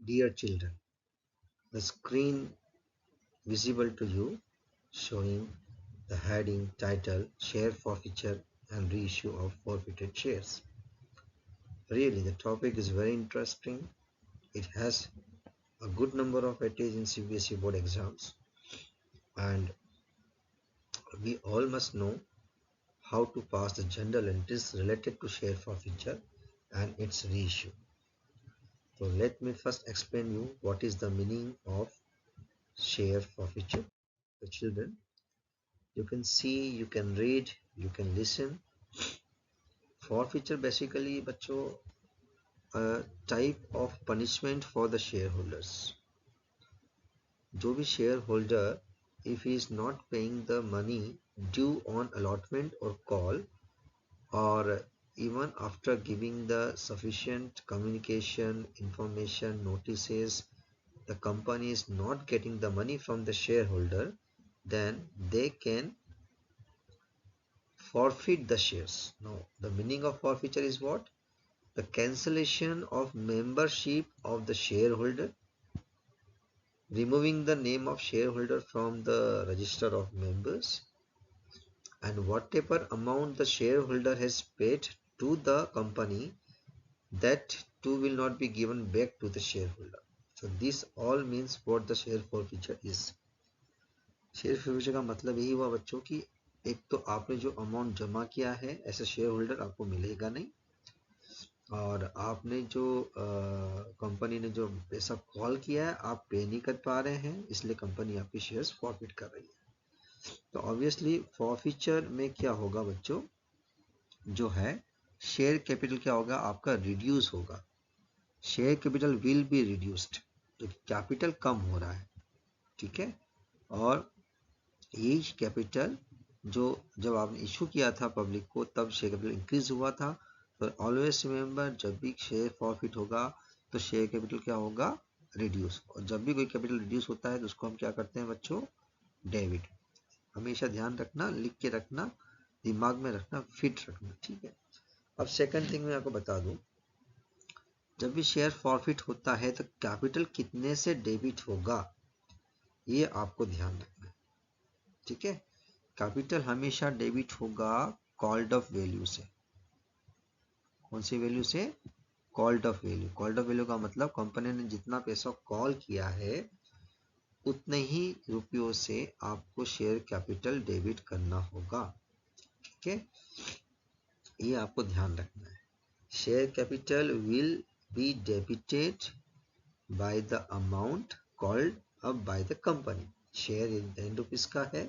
Dear children, the screen visible to you showing the heading, title, share forfeiture and reissue of forfeited shares. Really, the topic is very interesting. It has a good number of weightage in CBSE board exams, and we all must know how to pass the general entries related to share forfeiture and its reissue. So let me first explain you what is the meaning of share forfeiture. The children, you can see, you can read, you can listen. Forfeiture basically बच्चों a type of punishment for the shareholders. जो भी shareholder, if he is not paying the money due on allotment or call, or even after giving the sufficient communication, information, notices, the company is not getting the money from the shareholder, then they can forfeit the shares. Now, the meaning of forfeiture is what? The cancellation of membership of the shareholder, removing the name of shareholder from the register of members, and whatever amount the shareholder has paid to the company, that too will not be given back to the shareholder. So this all means what the share forfeiture is. Share forfeiture का मतलब यही हुआ बच्चों कि एक तो आपने जो अमाउंट जमा किया है एज ए शेयर होल्डर आपको मिलेगा नहीं, और आपने जो कंपनी ने जो पैसा कॉल किया है आप पे नहीं कर पा रहे हैं, इसलिए कंपनी आपके शेयर्स फॉरफिट कर रही है. तो ऑब्वियसली फॉरफिचर में क्या होगा बच्चों, जो है शेयर कैपिटल क्या होगा आपका रिड्यूस होगा. Share capital will be reduced, तो कैपिटल कम हो रहा है, ठीक है. और ये कैपिटल जो जब आपने इशू किया था पब्लिक को तब शेयर कैपिटल इंक्रीज हुआ था. तो ऑलवेज रिमेंबर, जब भी शेयर फॉरफिट होगा तो शेयर कैपिटल क्या होगा, रिड्यूस. और जब भी कोई कैपिटल रिड्यूस होता है तो उसको हम क्या करते हैं बच्चों, डेबिट. हमेशा ध्यान रखना, लिख के रखना, दिमाग में रखना, फिट रखना, ठीक है. अब सेकंड थिंग मैं आपको बता दूं, जब भी शेयर फॉरफिट होता है तो कैपिटल कितने से डेबिट होगा ये आपको ध्यान रखना है, ठीक है. कैपिटल हमेशा डेबिट होगा कॉल्ड ऑफ वैल्यू से. कौन सी वैल्यू से, called off value. Called off value का मतलब कंपनी ने जितना पैसा कॉल किया है उतने ही रुपयों से आपको शेयर कैपिटल डेबिट करना होगा, ठीक है. ये आपको ध्यान रखना है. Share capital will be debited by the amount called up by the company. Share 10 rupees का है,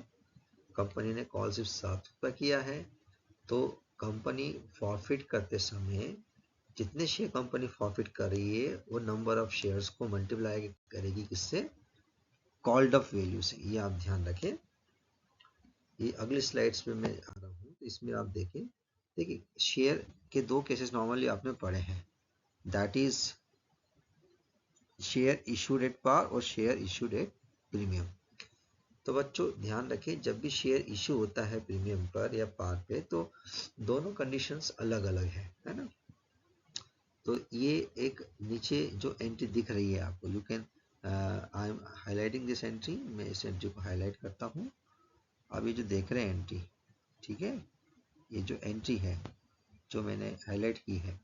कंपनी ने कॉल सिर्फ 7 रुपये किया है, तो कंपनी फॉरफिट करते समय जितने शेयर कंपनी फॉरफिट कर रही है वो नंबर ऑफ शेयर्स को मल्टीप्लाई करेगी किससे, कॉल्ड ऑफ वैल्यू से. ये आप ध्यान रखें. ये अगले स्लाइड्स पे मैं आ रहा हूँ, तो इसमें आप देखें. देखिए शेयर के दो केसेस नॉर्मली आपने पढ़े हैं, that is share issued at par और शेयर इशूड एट प्रीमियम. तो बच्चों ध्यान रखें, जब भी शेयर इशू होता है प्रीमियम पर या पार पे तो दोनों कंडीशंस अलग अलग है ना. तो ये एक नीचे जो एंट्री दिख रही है आपको, you can, I am highlighting this entry, मैं इस एंट्री को हाईलाइट करता हूँ. अब ये जो देख रहे हैं एंट्री, ठीक है, ये जो एंट्री है जो मैंने हाईलाइट की है,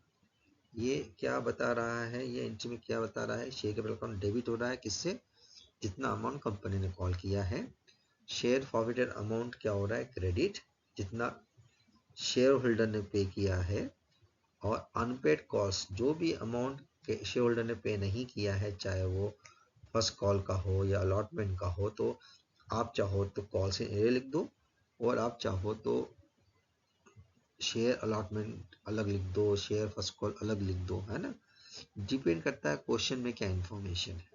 ये क्या बता रहा है, ये एंट्री में क्या बता रहा है, शेयर कैपिटल अकाउंट डेबिट हो रहा है किससे, जितना अमाउंट कंपनी ने कॉल किया है. शेयर फॉरफिटेड अमाउंट क्या हो रहा है, क्रेडिट, जितना शेयर होल्डर ने पे किया है. और अनपेड कॉस्ट, जो भी अमाउंट शेयर होल्डर ने पे नहीं किया है, चाहे वो फर्स्ट कॉल का हो या अलॉटमेंट का हो, तो आप चाहो तो कॉल से ए लिख दो और आप चाहो तो शेयर अलॉटमेंट अलग लिख दो, शेयर फर्स्ट कॉल अलग लिख दो, है ना. डिपेंड करता है क्वेश्चन में क्या इंफॉर्मेशन है.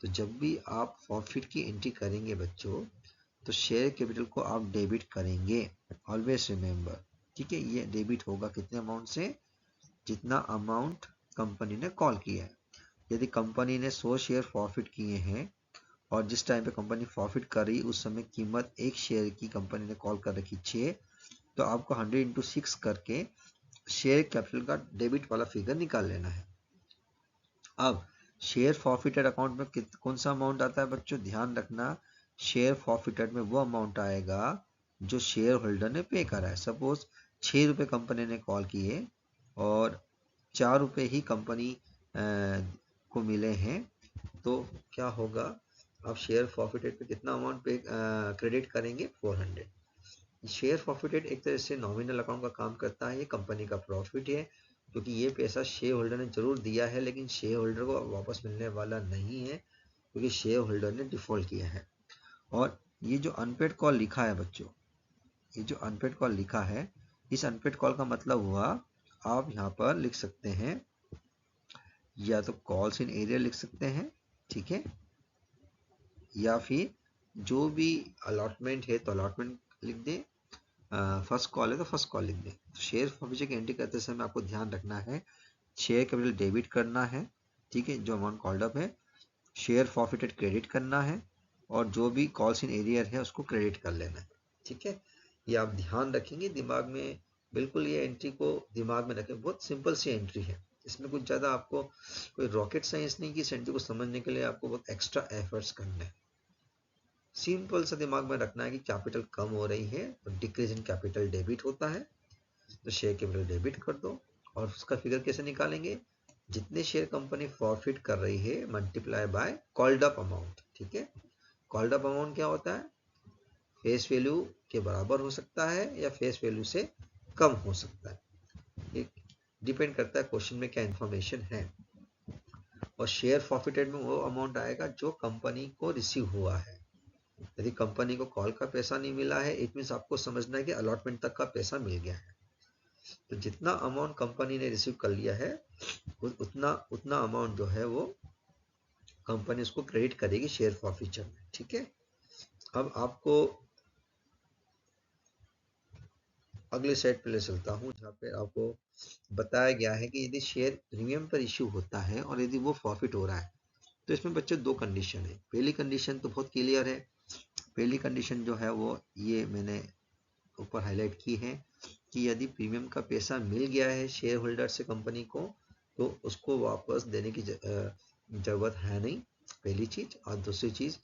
तो जब भी आप फॉरफिट की एंट्री करेंगे बच्चों, तो शेयर कैपिटल को आप डेबिट करेंगे, ऑलवेज रिमेंबर, ठीक है. ये डेबिट होगा कितने अमाउंट से, जितना अमाउंट कंपनी ने कॉल किया है. यदि कंपनी ने 100 शेयर फॉरफिट किए हैं और जिस टाइम पे कंपनी फॉरफिट कर रही उस समय कीमत एक शेयर की कंपनी ने कॉल कर रखी 6, तो आपको 100 इंटू 6 करके शेयर कैपिटल का डेबिट वाला फिगर निकाल लेना है. अब शेयर फॉरफिटेड अकाउंट में कौन सा अमाउंट आता है बच्चों, ध्यान रखना, शेयर फॉरफिटेड में वो अमाउंट आएगा जो शेयर होल्डर ने पे करा है। सपोज 6 रुपये कंपनी ने कॉल किए और 4 रुपये ही कंपनी को मिले हैं, तो क्या होगा, आप शेयर फॉरफिटेड पे कितना अमाउंट पे क्रेडिट करेंगे, 400। शेयर फॉरफिटेड एक तरह से नॉमिनल अकाउंट का काम करता है, ये कंपनी का प्रॉफिट है, क्योंकि ये पैसा शेयर होल्डर ने जरूर दिया है लेकिन शेयर होल्डर को वापस मिलने वाला नहीं है, क्योंकि शेयर होल्डर ने डिफॉल्ट किया है। और ये जो अनपेड कॉल लिखा है बच्चों, ये जो अनपेड कॉल लिखा है, इस अनपेड कॉल का मतलब हुआ, आप यहाँ पर लिख सकते हैं, या तो कॉल्स इन एरियर लिख सकते हैं, ठीक है, या फिर जो भी अलॉटमेंट है तो अलॉटमेंट लिख दें, फर्स्ट कॉल है तो फर्स्ट कॉल लिख दें। तो शेयर फॉरफिचर की एंट्री करते समय आपको ध्यान रखना है, शेयर कैपिटल डेबिट करना है, ठीक है, जो अमाउंट कॉल्ड अप है, शेयर फॉरफिटेड क्रेडिट करना है, और जो भी कॉल्स इन एरियर है उसको क्रेडिट कर लेना है, ठीक है। ये आप ध्यान रखेंगे दिमाग में, बिल्कुल ये एंट्री को दिमाग में रखें, बहुत सिंपल सी एंट्री है, इसमें कुछ ज़्यादा आपको कोई रॉकेट साइंस नहीं कि इस एंट्री को समझने के लिए आपको बहुत एक्स्ट्रा एफर्ट्स करने हैं। सिंपल सा दिमाग में रखना है कि कैपिटल कम हो रही है तो डिक्रीज इन कैपिटल डेबिट होता है, तो शेयर कैपिटल डेबिट कर दो, और उसका फिगर कैसे निकालेंगे, जितने शेयर कंपनी फॉरफिट कर रही है multiply by called up amount, ठीक है। कॉल्ड अप अमाउंट क्या होता है, फेस वैल्यू के बराबर हो सकता है या फेस वैल्यू से कम हो सकता है, ये डिपेंड करता है क्वेश्चन में क्या इंफॉर्मेशन है। और शेयर फॉरफिटेड में वो अमाउंट आएगा जो कंपनी को रिसीव हुआ है। यदि कंपनी को कॉल का पैसा नहीं मिला है, इट मीन्स आपको समझना है कि अलॉटमेंट तक का पैसा मिल गया है, तो जितना अमाउंट कंपनी ने रिसीव कर लिया है उतना उतना अमाउंट जो है वो कंपनी उसको क्रेडिट करेगी शेयर फॉरफिचर में, ठीक है। अब आपको अगले साइड पे ले चलता हूँ, जहाँ पे आपको बताया गया है कि यदि शेयर प्रीमियम पर इश्यू होता है और यदि वो प्रॉफिट हो रहा है, तो इसमें बच्चों दो कंडीशन है। पहली कंडीशन तो बहुत क्लियर है, पहली कंडीशन जो है वो ये मैंने ऊपर हाईलाइट की है कि यदि प्रीमियम का पैसा मिल गया है शेयर होल्डर से कंपनी को, तो उसको वापस देने की जरूरत है नहीं, पहली चीज। और दूसरी चीज,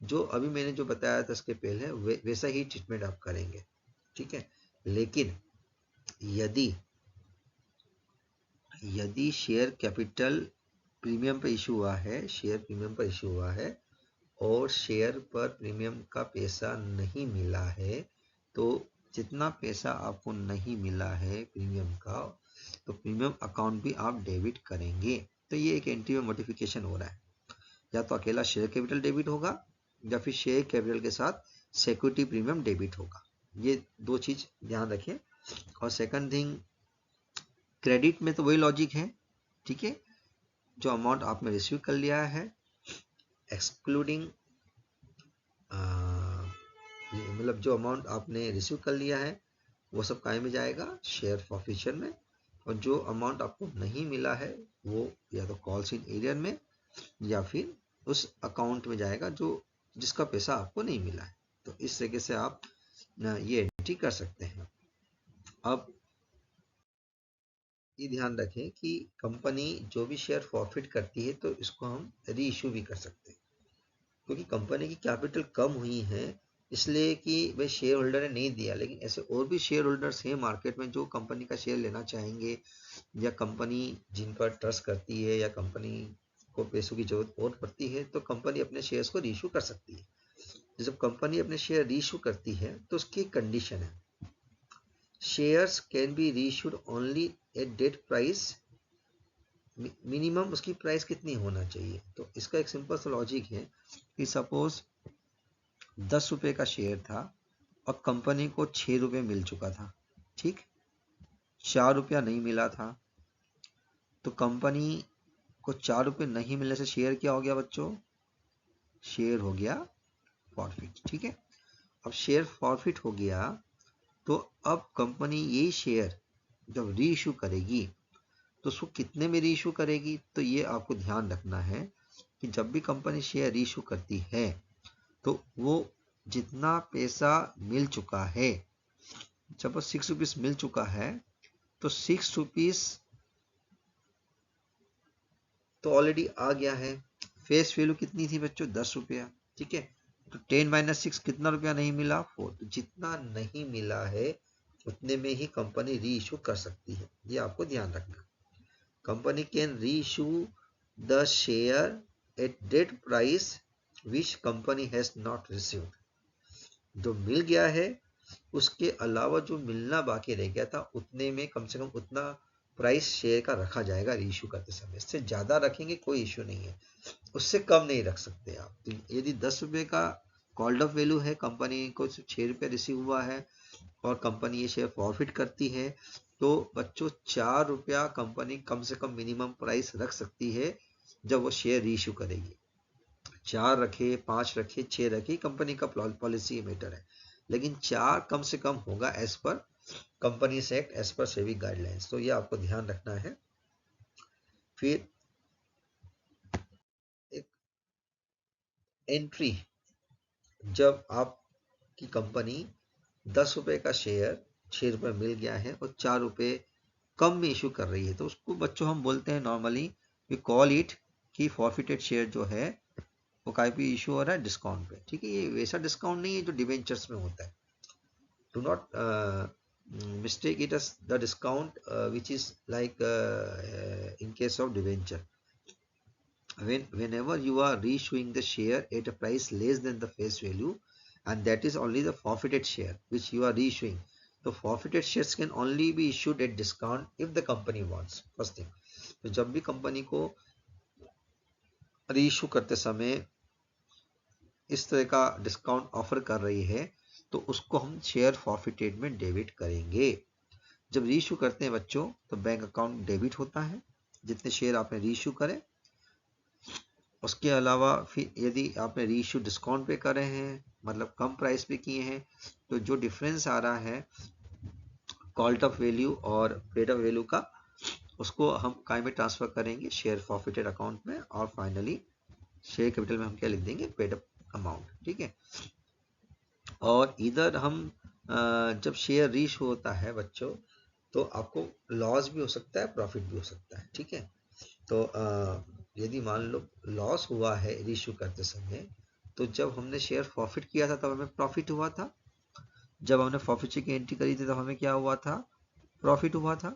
जो अभी मैंने जो बताया था इसके पहले वैसा ही ट्रीटमेंट आप करेंगे, ठीक है। लेकिन यदि यदि शेयर कैपिटल प्रीमियम पर इशू हुआ है, शेयर प्रीमियम पर इशू हुआ है और शेयर पर प्रीमियम का पैसा नहीं मिला है, तो जितना पैसा आपको नहीं मिला है प्रीमियम का, तो प्रीमियम अकाउंट भी आप डेबिट करेंगे। तो ये एक एंट्री में मॉडिफिकेशन हो रहा है, या तो अकेला शेयर कैपिटल डेबिट होगा या फिर शेयर कैपिटल के साथ सिक्योरिटी प्रीमियम डेबिट होगा, ये दो चीज ध्यान रखें। और सेकंड थिंग, क्रेडिट में तो वही लॉजिक है, ठीक है, जो अमाउंट आपने रिसीव कर लिया है एक्सक्लूडिंग मतलब जो अमाउंट आपने रिसीव कर लिया है वो सब काय में जाएगा, शेयर फॉरफिचर में, और जो अमाउंट आपको नहीं मिला है वो या तो कॉल्स इन एरियर में या फिर उस अकाउंट में जाएगा जो जिसका पैसा आपको नहीं मिला है। तो इस तरीके से आप ये एंट्री कर सकते हैं। अब ये ध्यान रखें कि कंपनी जो भी शेयर फॉरफिट करती है तो इसको हम री इशू भी कर सकते हैं, क्योंकि कंपनी की कैपिटल कम हुई है इसलिए कि भाई शेयर होल्डर ने नहीं दिया, लेकिन ऐसे और भी शेयर होल्डर्स हैं मार्केट में जो कंपनी का शेयर लेना चाहेंगे, या कंपनी जिन पर ट्रस्ट करती है, या कंपनी को पैसों की जरूरत और पड़ती है, तो कंपनी अपने शेयर्स को रीइशू कर सकती है। जब कंपनी अपने शेयर रीइशू करती है तो उसकी कंडीशन है, shares can be reissued only at date price, minimum उसकी प्राइस कितनी होना चाहिए। तो इसका एक सिंपल सा लॉजिक है कि सपोज 10 रुपये का शेयर था और कंपनी को 6 रुपये मिल चुका था, ठीक, 4 रुपया नहीं मिला था, तो कंपनी को 4 रुपये नहीं मिलने से शेयर क्या हो गया बच्चों, शेयर हो गया फॉरफिट, ठीक है। अब शेयर फॉरफिट हो गया तो अब कंपनी यही शेयर जब री इशू करेगी तो उसको कितने में री इशू करेगी, तो ये आपको ध्यान रखना है कि जब भी कंपनी शेयर री इशू करती है तो वो जितना पैसा मिल चुका है, जब 6 रुपीज मिल चुका है तो 6 रुपीज तो ऑलरेडी आ गया है। फेस वैल्यू कितनी थी बच्चों, 10 रुपया, ठीक है। तो 10 - 6 कितना रुपया नहीं मिला, 4। तो जितना नहीं मिला है उतने में ही कंपनी री इशू कर सकती है, ये आपको ध्यान रखना। Company can reissue the share at date price which company has not received. जो मिल गया है उसके अलावा जो मिलना बाकी रह गया था उतने में कम से कम उतना प्राइस शेयर का रखा जाएगा रीइशू करते समय। इससे ज्यादा रखेंगे कोई इश्यू नहीं है, उससे कम नहीं रख सकते आप। तो यदि 10 रुपए का कॉल्ड ऑफ वैल्यू है, कंपनी को सिर्फ 6 रुपये रिसीव हुआ है और कंपनी ये शेयर प्रॉफिट करती है, तो बच्चों 4 रुपया कंपनी कम से कम मिनिमम प्राइस रख सकती है जब वो शेयर रीइशू करेगी। 4 रखे, 5 रखे, 6 रखे, कंपनी का पॉलिसी मैटर है, लेकिन 4 कम से कम होगा as per companies act, as per SEBI guidelines. तो ये आपको ध्यान रखना है। फिर एक एंट्री, जब आपकी कंपनी 10 रुपए का शेयर 6 रुपए मिल गया है और 4 रुपए कम में इशू कर रही है, तो उसको बच्चों हम बोलते हैं नॉर्मली वी कॉल इट कि फॉरफिटेड शेयर जो है वो काय पे इशू हो रहा है, डिस्काउंट पे, ठीक है। ये वैसा डिस्काउंट नहीं है जो डिवेंचर्स में होता है। Do not mistake it as the discount which is like in case of debenture. Whenever you are reissuing the share at a price less than the face value, and that is only the forfeited share which you are reissuing. So forfeited shares can only be issued at discount if the company wants. First thing, तो जब भी company को reissue करते समय इस तरह का discount offer कर रही है तो उसको हम शेयर फॉरफिटेड में डेबिट करेंगे। जब रीइशू करते हैं बच्चों तो बैंक अकाउंट डेबिट होता है जितने शेयर आपने रीइशू करे। उसके अलावा फिर यदि आपने रीइशू डिस्काउंट पे कर रहे हैं, मतलब कम प्राइस पे किए हैं, तो जो डिफरेंस आ रहा है कॉल्ड ऑफ वैल्यू और पेड ऑफ वैल्यू का, उसको हम काय में ट्रांसफर करेंगे, शेयर फॉरफिटेड अकाउंट में, और फाइनली शेयर कैपिटल में हम क्या लिख देंगे, पेड अप अमाउंट, ठीक है। और इधर हम जब शेयर रीइशू होता है बच्चों तो आपको लॉस भी हो सकता है, प्रॉफिट भी हो सकता है, ठीक है। तो यदि मान लो लॉस हुआ है रीइशू करते समय, तो जब हमने शेयर प्रॉफिट किया था तब हमें प्रॉफिट हुआ था, जब हमने प्रॉफिट की एंट्री करी थी तब हमें क्या हुआ था, प्रॉफिट हुआ था।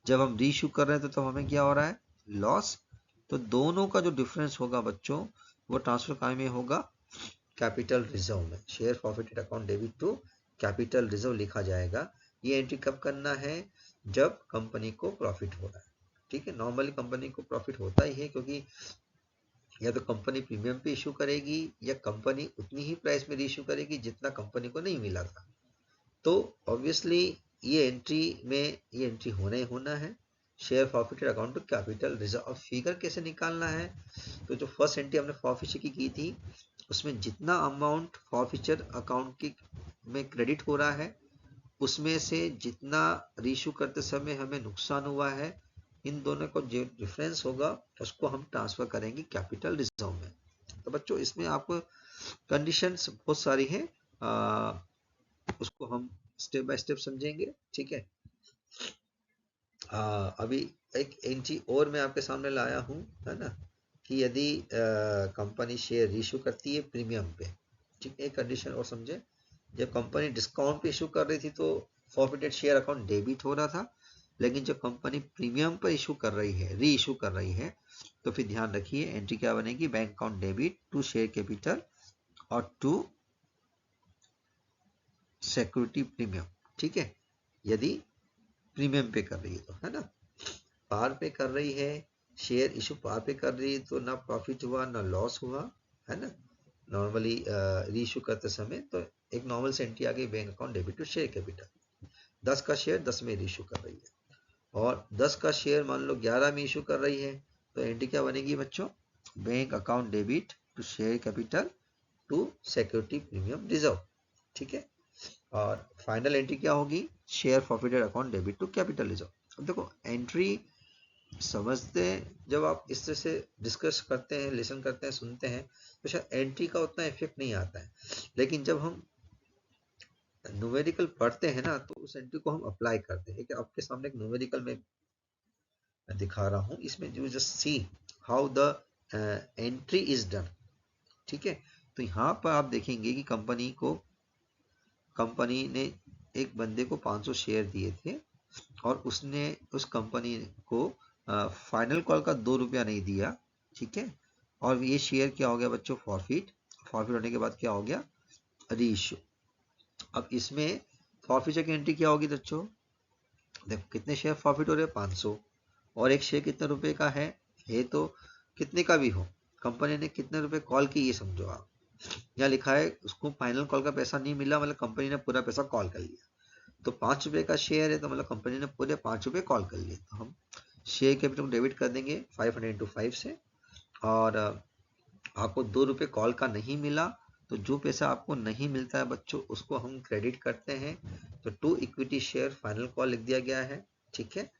जब हम रीइशू कर रहे थे तो हमें क्या हो रहा है, लॉस। तो दोनों का जो डिफरेंस होगा बच्चों वो ट्रांसफर काय में होगा, कैपिटल रिजर्व में। Share profited account debit to capital reserve लिखा जाएगा। ये एंट्री कब करना है, जब कंपनी को प्रॉफिट हो रहा है, ठीक है। नॉर्मली कंपनी को प्रॉफिट होता ही है क्योंकि या तो कंपनी प्रीमियम पे इशू करेगी या कंपनी उतनी ही प्राइस में रीइशू करेगी जितना कंपनी को नहीं मिला था। तो ऑब्वियसली ये एंट्री होना ही होना है, share profited account to capital reserve. अब फिगर कैसे निकालना है, तो जो फर्स्ट एंट्री हमने फॉरफिचर की थी उसमें जितना अमाउंट फॉरफिचर अकाउंट की में क्रेडिट हो रहा है उसमें से जितना रीइशू करते समय हमें नुकसान हुआ है, इन दोनों को जो डिफरेंस होगा उसको हम ट्रांसफर करेंगे कैपिटल रिजर्व में। तो बच्चों इसमें आपको कंडीशंस बहुत सारी हैं, उसको हम स्टेप बाय स्टेप समझेंगे, ठीक है। अभी एक एंट्री और मैं आपके सामने लाया हूँ, है ना, कि यदि कंपनी शेयर रीइशू करती है प्रीमियम पे, ठीक है। एक कंडीशन और समझे, जब कंपनी डिस्काउंट पे इशू कर रही थी तो फॉरफिटेड शेयर अकाउंट डेबिट हो रहा था, लेकिन जब कंपनी प्रीमियम पर इशू कर रही है, री इशू कर रही है, तो फिर ध्यान रखिए एंट्री क्या बनेगी, bank account debit to share capital और टू सिक्योरिटी प्रीमियम, ठीक है। यदि प्रीमियम पे कर रही है तो, है ना। पार पे कर रही है, शेयर इशू पार पे कर रही है तो ना प्रॉफिट हुआ ना लॉस हुआ, है ना। नॉर्मली री इशू करते समय तो एक नॉर्मल से एंट्री आ गई, bank account debit to share capital. 10 का शेयर 10 में इशू कर रही है और 10 का शेयर मान लो 11 में इशू कर रही है, तो एंट्री क्या बनेगी बच्चों, bank account debit to share capital to security premium reserve, ठीक है। और फाइनल एंट्री क्या होगी, share forfeited account debit to capital reserve. अब देखो एंट्री समझते हैं, जब आप इस तरह से डिस्कस करते हैं, लिसन करते हैं, सुनते हैं, तो शायद एंट्री का उतना इफेक्ट नहीं आता है, लेकिन जब हम न्यूमेरिकल पढ़ते हैं ना तो उस एंट्री को हम अप्लाई करते हैं। आपके सामने एक न्यूमेरिकल में मैं दिखा रहा हूँ इसमें, you just see how the entry is done. ठीक है, तो यहाँ पर आप देखेंगे कि कंपनी ने एक बंदे को 500 शेयर दिए थे और उसने उस कंपनी को फाइनल कॉल का 2 रुपया नहीं दिया। ठीक है, और ये शेयर क्या हो गया बच्चों, फॉरफिट होने के बाद क्या हो गया, रीइश्यू। अब इसमें फॉरफिचर की एंट्री क्या होगी बच्चों, देखो कितने शेयर फॉरफिट हो रहे हैं, 500, और एक शेयर कितने रुपए का है, ये तो कितने का भी हो, कंपनी ने कितने रुपए कॉल की ये समझो आप। यहाँ लिखा है उसको फाइनल कॉल का पैसा नहीं मिला, मतलब कंपनी ने पूरा पैसा कॉल कर लिया। तो 5 रुपए का शेयर है तो मतलब कंपनी ने पूरे 5 रुपए कॉल कर लिए, तो हम शेयर कैपिटल को डेबिट कर देंगे 500 इंटू 5 से। और आपको 2 रुपए कॉल का नहीं मिला, तो जो पैसा आपको नहीं मिलता है बच्चों उसको हम क्रेडिट करते हैं, तो 2 इक्विटी शेयर फाइनल कॉल लिख दिया गया है। ठीक है,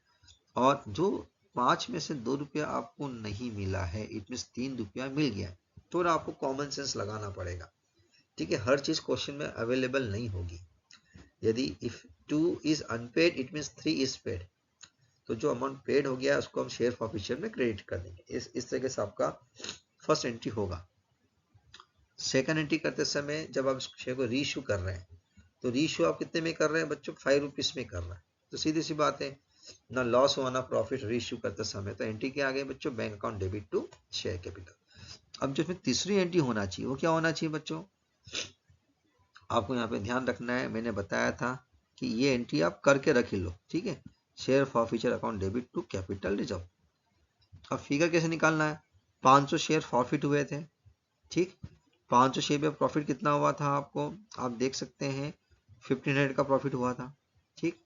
और जो 5 में से 2 रुपया आपको नहीं मिला है, इट मीन 3 रुपया मिल गया है, थोड़ा आपको कॉमन सेंस लगाना पड़ेगा। ठीक है, हर चीज क्वेश्चन में अवेलेबल नहीं होगी। यदि if 2 is unpaid it mean 3 is paid, तो जो अमाउंट पेड हो गया उसको हम शेयर फॉरफिचर में क्रेडिट कर देंगे। इस तरीके से आपका फर्स्ट एंट्री होगा। सेकंड एंट्री करते समय जब आप शेयर को रीइश्यू कर रहे हैं, तो रीइश्यू आप कितने में कर रहे हैं बच्चों, 5 रुपीज में कर रहे हैं, तो सीधी सी बात है ना लॉस हुआ ना प्रॉफिट रीइश्यू करते समय, तो एंट्री क्या आ गई बच्चों, bank account debit to share capital. अब जो इसमें तीसरी एंट्री होना चाहिए वो क्या होना चाहिए बच्चों, आपको यहाँ पे ध्यान रखना है, मैंने बताया था कि ये एंट्री आप करके रख लो। ठीक है, share forfeiture account debit to capital reserve. अब फिगर कैसे निकालना है, 500 शेयर फॉरफिट हुए थे। ठीक, 500 शेयर पे प्रॉफिट कितना हुआ था आपको, आप देख सकते हैं 1500 का प्रॉफिट हुआ था। ठीक,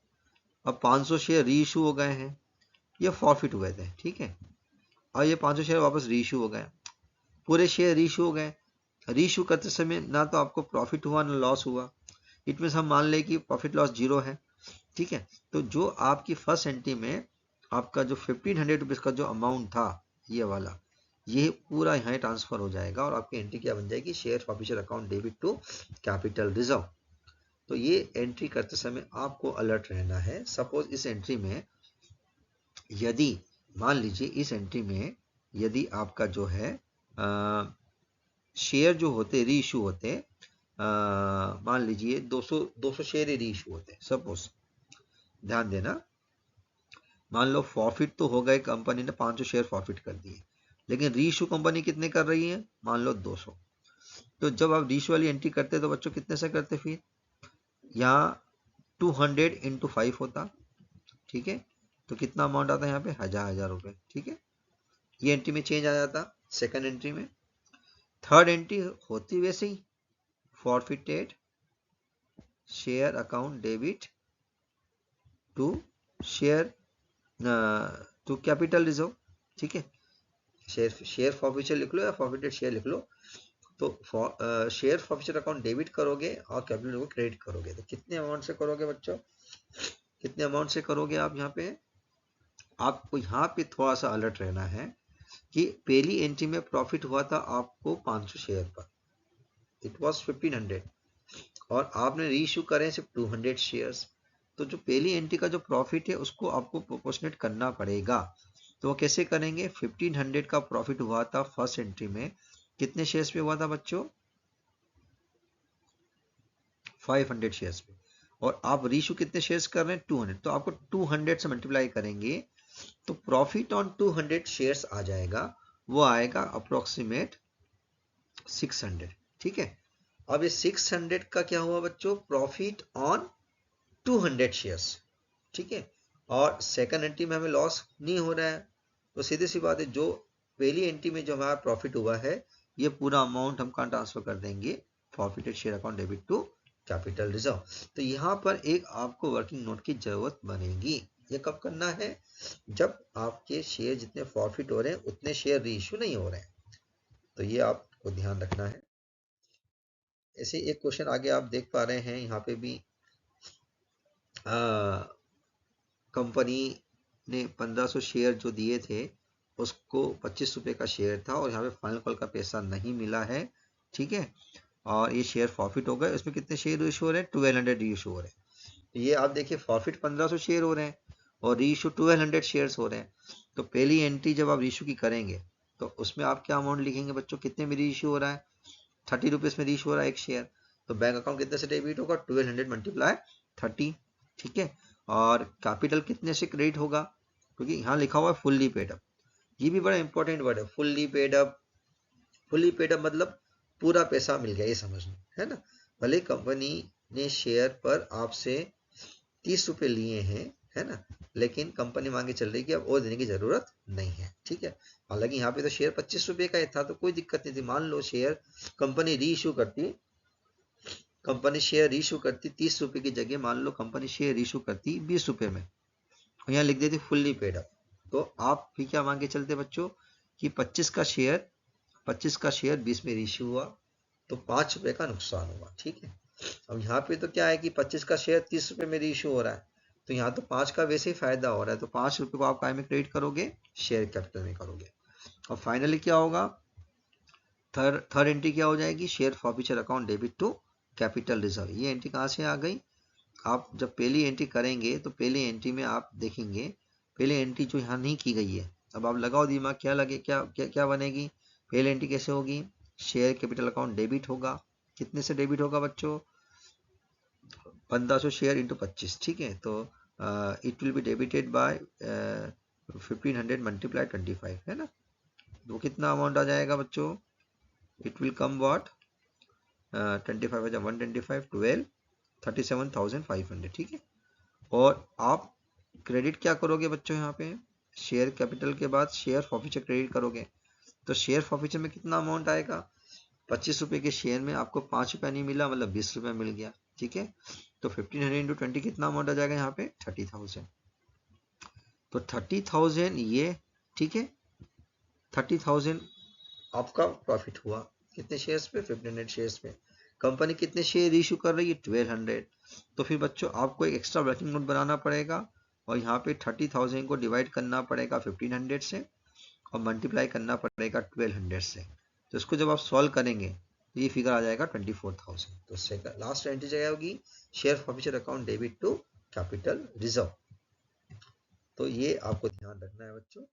अब 500 शेयर रीइश्यू हो गए हैं, ये फॉरफिट हुए थे। ठीक है, और ये 500 शेयर वापस रीइश्यू हो गए, पूरे शेयर रीइश्यू हो गए। रीइश्यू करते समय ना तो आपको प्रॉफिट हुआ ना लॉस हुआ, इट मीन हम मान लें कि प्रॉफिट लॉस जीरो है। ठीक है, तो जो आपकी फर्स्ट एंट्री में आपका जो 1500 रुपीज का जो अमाउंट था ये वाला, ये पूरा यहाँ ट्रांसफर हो जाएगा और आपकी एंट्री क्या बन जाएगी, share forfeiture account debit to capital reserve. तो ये एंट्री करते समय आपको अलर्ट रहना है। सपोज इस एंट्री में यदि मान लीजिए इस एंट्री में यदि आपका जो है शेयर जो होते री इशू होते, मान लीजिए 200 शेयर री इशू होते, सपोज ध्यान देना, मान लो प्रॉफिट तो हो गए, कंपनी ने 500 शेयर प्रॉफिट कर दिए, लेकिन री इशू कंपनी कितने कर रही है, मान लो 200। तो जब आप री इशू वाली एंट्री करते तो बच्चों कितने से करते, फिर यहाँ 200 इंटू 5 होता। ठीक है, तो कितना अमाउंट आता है यहाँ पे, 1000 रुपए। ठीक है, ये एंट्री में चेंज आ जाता सेकंड एंट्री में। थर्ड एंट्री होती वैसे ही, forfeited share account debit to share to capital reserve. ठीक है, शेयर फॉरफिचर लिख लो या फॉरफिटेड शेयर लिख लो, तो शेयर फॉरफिचर अकाउंट डेबिट करोगे और कैपिटल को क्रेडिट करोगे, तो कितने अमाउंट से करोगे बच्चों, कितने अमाउंट से करोगे आप यहाँ पे, आपको यहाँ पे थोड़ा सा अलर्ट रहना है कि पहली एंट्री में प्रॉफिट हुआ था आपको 500 शेयर पर, इट वाज 1500, और आपने रीइश्यू करे सिर्फ 200 शेयर्स, तो जो पहली एंट्री का जो प्रॉफिट है उसको आपको प्रोपोर्शनेट करना पड़ेगा। तो वो कैसे करेंगे, 1500 का प्रॉफिट हुआ था फर्स्ट एंट्री में, कितने शेयर्स पे हुआ था बच्चों, 500 शेयर्स पे, और आप रीइश्यू कितने शेयर्स कर रहे हैं, 200, तो आपको 200 से मल्टीप्लाई करेंगे तो प्रॉफिट ऑन 200 शेयर्स आ जाएगा, वो आएगा अप्रोक्सीमेट 600। ठीक है, अब ये 600 का क्या हुआ बच्चों, प्रॉफिट ऑन 200 शेयर्स। ठीक है, और सेकंड एंट्री में हमें लॉस नहीं हो रहा है, तो सीधी सी बात है जो पहली एंट्री में जो हमारा प्रॉफिट हुआ है ये पूरा अमाउंट हम कहाँ ट्रांसफर कर देंगे, forfeited share account debit to capital reserve. तो यहाँ पर एक आपको वर्किंग नोट की जरूरत बनेगी। ये कब करना है, जब आपके शेयर जितने प्रॉफिट हो रहे हैं उतने शेयर रीइश्यू नहीं हो रहे हैं, तो ये आपको ध्यान रखना है। ऐसे एक क्वेश्चन आगे आप देख पा रहे हैं, यहाँ पे भी कंपनी ने 1500 शेयर जो दिए थे उसको 25 रुपए का शेयर था और यहाँ पे फाइनल कॉल का पैसा नहीं मिला है। ठीक है, और ये शेयर प्रॉफिट हो गए, उसमें कितने शेयर इशू हो रहे हैं, 1200 इशू हो रहे हैं। तो ये आप देखिए प्रॉफिट 1500 शेयर हो रहे हैं और रीइशू 1200 शेयर्स हो रहे हैं। तो पहली एंट्री जब आप रीइशू की करेंगे तो उसमें आप क्या अमाउंट लिखेंगे बच्चों, कितने में रीइशू हो रहा है, 30 रुपीज में रीइशू हो रहा है एक शेयर। तो बैंक अकाउंट कितने से डेबिट होगा, 1200 मल्टीप्लाई 30, ठीक है। और कैपिटल कितने से क्रेडिट होगा, क्योंकि यहाँ लिखा हुआ है फुल्ली पेड अप। ये भी बड़ा इंपॉर्टेंट वर्ड है, fully paid up. Fully paid up मतलब पूरा पैसा मिल गया, ये समझना है ना। भले कंपनी ने शेयर पर आपसे 30 रुपए लिए हैं, है ना, लेकिन कंपनी मांगे चल रही है कि अब और देने की जरूरत नहीं है, ठीक है। हालांकि यहाँ पे तो शेयर 25 रुपए का ही था, तो कोई दिक्कत नहीं थी। मान लो शेयर कंपनी री इशू करती, कंपनी शेयर इशू करती 30 रुपए की जगह, मान लो कंपनी शेयर इशू करती 20 रुपए में, यहाँ लिख देती फुल्ली पेड अप। तो आप भी क्या मांगे चलते बच्चों कि 25 का शेयर 20 में इशू हुआ, तो 5 रुपए का नुकसान हुआ, ठीक है। अब यहाँ पे तो क्या है कि 25 का शेयर 30 रुपए में इशू हो रहा है, तो यहाँ तो 5 का वैसे ही फायदा हो रहा है, तो 5 रुपए को आप काय में क्रेडिट करोगे, शेयर कैपिटल में करोगे। और फाइनली क्या होगा, थर्ड एंट्री क्या हो जाएगी, share forfeiture account debit to capital reserve. ये एंट्री कहाँ से आ गई, आप जब पहली एंट्री करेंगे तो पहली एंट्री में आप देखेंगे, पहली एंट्री जो यहाँ नहीं की गई है, अब आप लगाओ दिमाग, क्या लगे, क्या क्या क्या बनेगी, पहली एंट्री कैसे होगी, शेयर कैपिटल अकाउंट डेबिट होगा, कितने से डेबिट होगा बच्चों, 1500 शेयर इंटू 25, ठीक है। तो it will be debited bye 1500 multiply 25, है ना। तो कितना अमाउंट आ जाएगा बच्चों, इट विल कम व्हाट, 25 125 12 37,500, ठीक है। और आप क्रेडिट क्या करोगे बच्चों, यहाँ पे शेयर कैपिटल के बाद शेयर फॉरफीचर क्रेडिट करोगे, तो शेयर फॉरफीचर में कितना अमाउंट आएगा, 25 रुपए के शेयर में आपको 5 रुपया नहीं मिला, मतलब 20 रुपया मिल गया, ठीक है। तो 1500 इंटू 20 कितना अमाउंट आ जाएगा यहाँ पे, 30,000। तो 30,000 ये, ठीक है, 30,000 आपका प्रॉफिट हुआ, कितने शेयर्स पे, 1500 शेयर्स पे। कंपनी कितने शेयर इशू कर रही है, 1200। तो फिर बच्चों आपको एक एक्स्ट्रा वर्किंग नोट बनाना पड़ेगा, और यहाँ पे 30,000 को डिवाइड करना पड़ेगा 1500 से, और मल्टीप्लाई करना पड़ेगा 1200 से। तो इसको जब आप सॉल्व करेंगे तो ये फिगर आ जाएगा 24,000। तो सेकंड लास्ट एंट्री क्या होगी, share forfeiture account debit to capital reserve. तो ये आपको ध्यान रखना है बच्चों।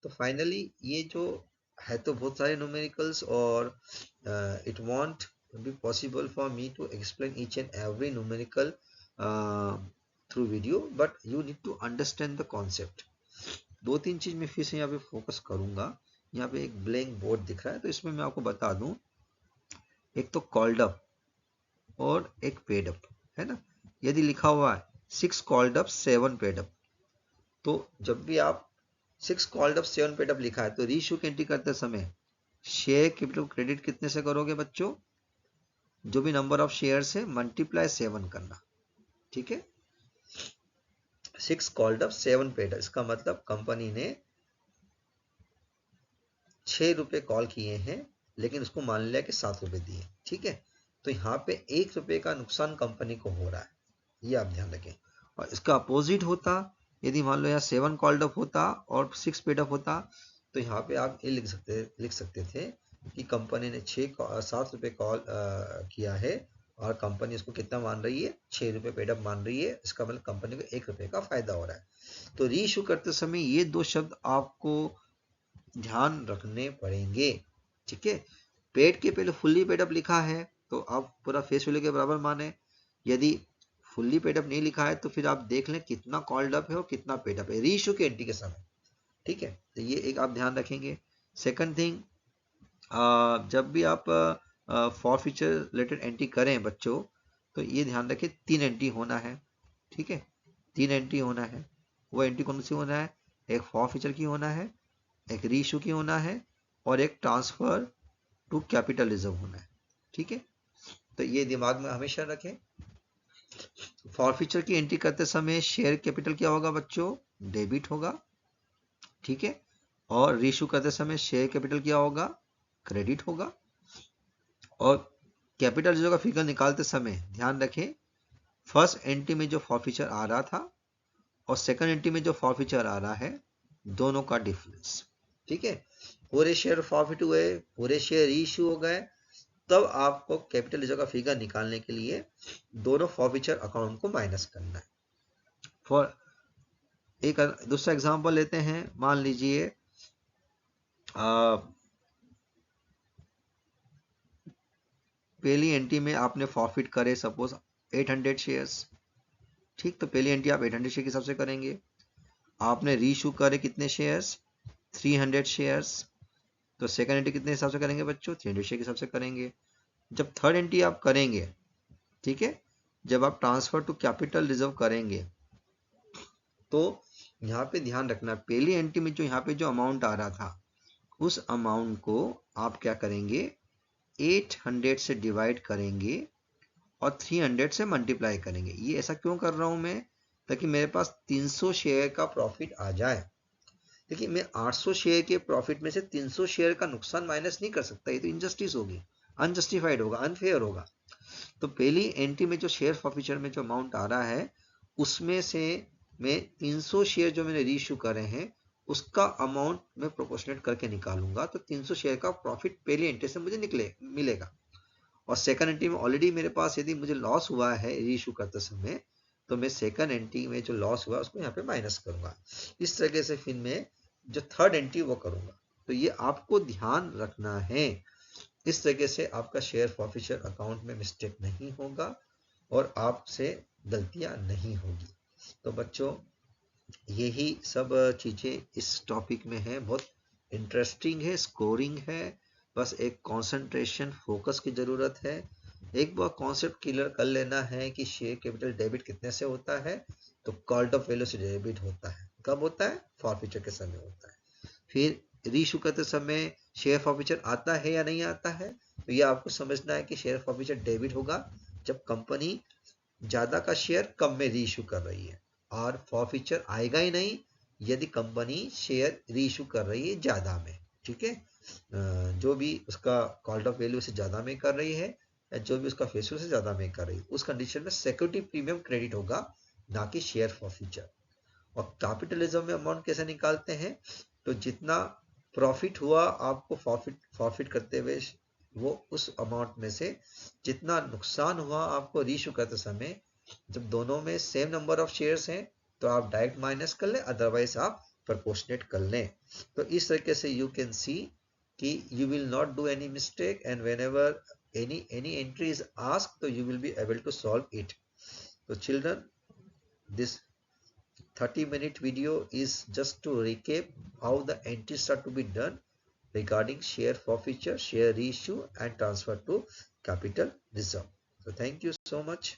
तो फाइनली ये जो है तो बहुत सारे न्यूमेरिकल्स, और it won't be possible for me to explain each and every numerical through video, but you need to understand the concept. दो तीन चीज मैं फिर से यहाँ पे फोकस करूंगा। यहाँ पे एक ब्लैंक बोर्ड दिख रहा है, तो इसमें मैं आपको बता दूं, एक तो कॉल्ड अप और एक पेड अप, है ना। यदि लिखा हुआ है 6 कॉल्ड अप 7 पेड अप, तो जब भी आप 6 कॉल्ड अप 7 पेड अप लिखा है, तो रीइश्यू की एंट्री करते समय शेयर कैपिटल क्रेडिट कितने से करोगे बच्चों, जो भी नंबर ऑफ शेयर है मल्टीप्लाई 7 करना, ठीक है। 6 कॉल्ड अप 7 पेड अप, इसका मतलब कंपनी ने 6 रुपए कॉल किए हैं, लेकिन उसको मान लिया कि 7 रुपए दिए, ठीक है। तो यहाँ पे 1 रुपए का नुकसान कंपनी को हो रहा है, ये आप ध्यान रखें। और इसका अपोजिट होता, यदि मान लो यहाँ 7 कॉल्ड अप होता और 6 पेड अप होता, तो यहाँ पे आप ये लिख सकते थे कि कंपनी ने 7 रुपए कॉल किया है, और कंपनी इसको कितना मान रही है, 6 रुपए पेड अप मान रही है, इसका मतलब कंपनी को 1 रुपए का फायदा हो रहा है। तो री इशू करते समय ये दो शब्द आपको ध्यान रखने पड़ेंगे, ठीक है। पेड के पहले फुल्ली पेड अप लिखा है तो आप पूरा फेस वैल्यू के बराबर माने, यदि फुल्ली पेड अप नहीं लिखा है तो फिर आप देख लें कितना कॉल्ड अप है और कितना पेड अप है रीइश्यू के एंट्री के समय, ठीक है। तो ये एक आप ध्यान रखेंगे। सेकंड थिंग, जब भी आप फॉरफीचर रिलेटेड एंट्री करें बच्चों, तो ये ध्यान रखें 3 एंट्री होना है, ठीक है, 3 एंट्री होना है। वो एंट्री कौन सी होना है, एक फॉरफीचर की होना है, एक रीइश्यू की होना है, और एक ट्रांसफर टू कैपिटल रिजर्व होना है, ठीक है। तो ये दिमाग में हमेशा रखें। फॉरफीचर की एंट्री करते समय शेयर कैपिटल क्या होगा बच्चों, डेबिट होगा, ठीक है। और रीइश्यू करते समय शेयर कैपिटल क्या होगा, क्रेडिट होगा। और कैपिटल रिजर्व का फिगर निकालते समय ध्यान रखें, फर्स्ट एंट्री में जो फॉरफीचर आ रहा था और सेकंड एंट्री में जो फॉरफीचर आ रहा है, दोनों का डिफरेंस, ठीक है। पूरे शेयर फॉरफिट हुए, पूरे शेयर रीइश्यू हो गए, तब आपको कैपिटल रिजर्व का फिगर निकालने के लिए दोनों फॉरफीचर अकाउंट को माइनस करना है। फॉर एक दूसरा एग्जांपल लेते हैं। मान लीजिए पहली एंट्री में आपने फॉरफिट करे सपोज 800 शेयर्स, ठीक। तो पहली एंट्री आप 800 शेयर के हिसाब से करेंगे। आपने रीइशू करे कितने शेयर्स, 300 शेयर्स। तो सेकंड एंट्री कितने हिसाब से करेंगे बच्चों, 300 शेयर के हिसाब से करेंगे। जब थर्ड एंट्री आप करेंगे, ठीक है, जब आप ट्रांसफर टू कैपिटल रिजर्व करेंगे, तो यहाँ पे ध्यान रखना, पहली एंट्री में जो यहाँ पे जो अमाउंट आ रहा था, उस अमाउंट को आप क्या करेंगे, 800 से डिवाइड करेंगे और 300 से मल्टीप्लाई करेंगे। ये ऐसा क्यों कर रहा हूं मैं, ताकि मेरे पास 300 शेयर का प्रॉफिट आ जाए। देखिए मैं 800 शेयर के प्रॉफिट में से 300 शेयर का नुकसान माइनस नहीं कर सकता, ये तो इनजस्टिस होगी, अनजस्टिफाइड होगा, अनफेयर होगा। तो पहली एंट्री में जो शेयर फॉरफीचर में जो अमाउंट आ रहा है, उसमें से मैं 300 शेयर जो मैंने रीइश्यू करे हैं, उसका अमाउंट मैं प्रोपोर्शनेट करके निकालूंगा। तो 300 शेयर का प्रॉफिट पहली एंट्री से मुझे मिलेगा। और सेकंड एंट्री में ऑलरेडी मेरे पास यदि मुझे लॉस हुआ है रीइश्यू करते समय, तो मैं सेकंड एंट्री में जो लॉस हुआ उसको यहाँ पे माइनस करूंगा। इस तरीके से फिर मैं जो थर्ड एंट्री वो करूंगा। तो ये आपको ध्यान रखना है। इस तरीके से आपका शेयर फॉरफीचर अकाउंट में मिस्टेक नहीं होगा और आपसे गलतियां नहीं होगी। तो बच्चों यही सब चीजें इस टॉपिक में है, बहुत इंटरेस्टिंग है, स्कोरिंग है। बस एक कंसंट्रेशन फोकस की जरूरत है। एक बार कॉन्सेप्ट क्लियर कर लेना है कि शेयर कैपिटल डेबिट कितने से होता है, तो कॉल्ड ऑफ वैल्यू से डेबिट होता है। कब होता है, फॉरफीचर के समय होता है। फिर रीइश्यू करते समय शेयर फॉरफीचर आता है या नहीं आता है, तो ये आपको समझना है कि शेयर फॉरफीचर डेबिट होगा जब कंपनी ज्यादा का शेयर कम में रीइश्यू कर रही है, और फॉरफीचर आएगा ही नहीं यदि कंपनी शेयर रीइश्यू कर रही है ज्यादा में, ठीक है। जो भी उसका कॉल्ड ऑफ वैल्यू से ज्यादा में कर रही है या जो भी उसका फेस वैल्यू से ज्यादा में कर रही है, उस कंडीशन में सिक्योरिटी प्रीमियम क्रेडिट होगा, ना कि शेयर फॉरफीचर। और कैपिटलिज्म में अमाउंट कैसे निकालते हैं, तो जितना प्रॉफिट हुआ आपको फॉरफिट करते हुए, वो उस अमाउंट में से जितना नुकसान हुआ आपको रीइश्यू करते समय, जब दोनों में सेम नंबर ऑफ शेयर्स हैं तो आप डायरेक्ट माइनस कर लें, अदरवाइज आप प्रोपोर्शनेट कर लें। तो इस तरीके से यू कैन सी कि you will not do any mistake, and when ever any entry is asked, so you will be able to solve it. So children, this 30-minute video is just to recap how the entries are to be done regarding share forfeiture, share reissue, and transfer to capital reserve. So thank you so much.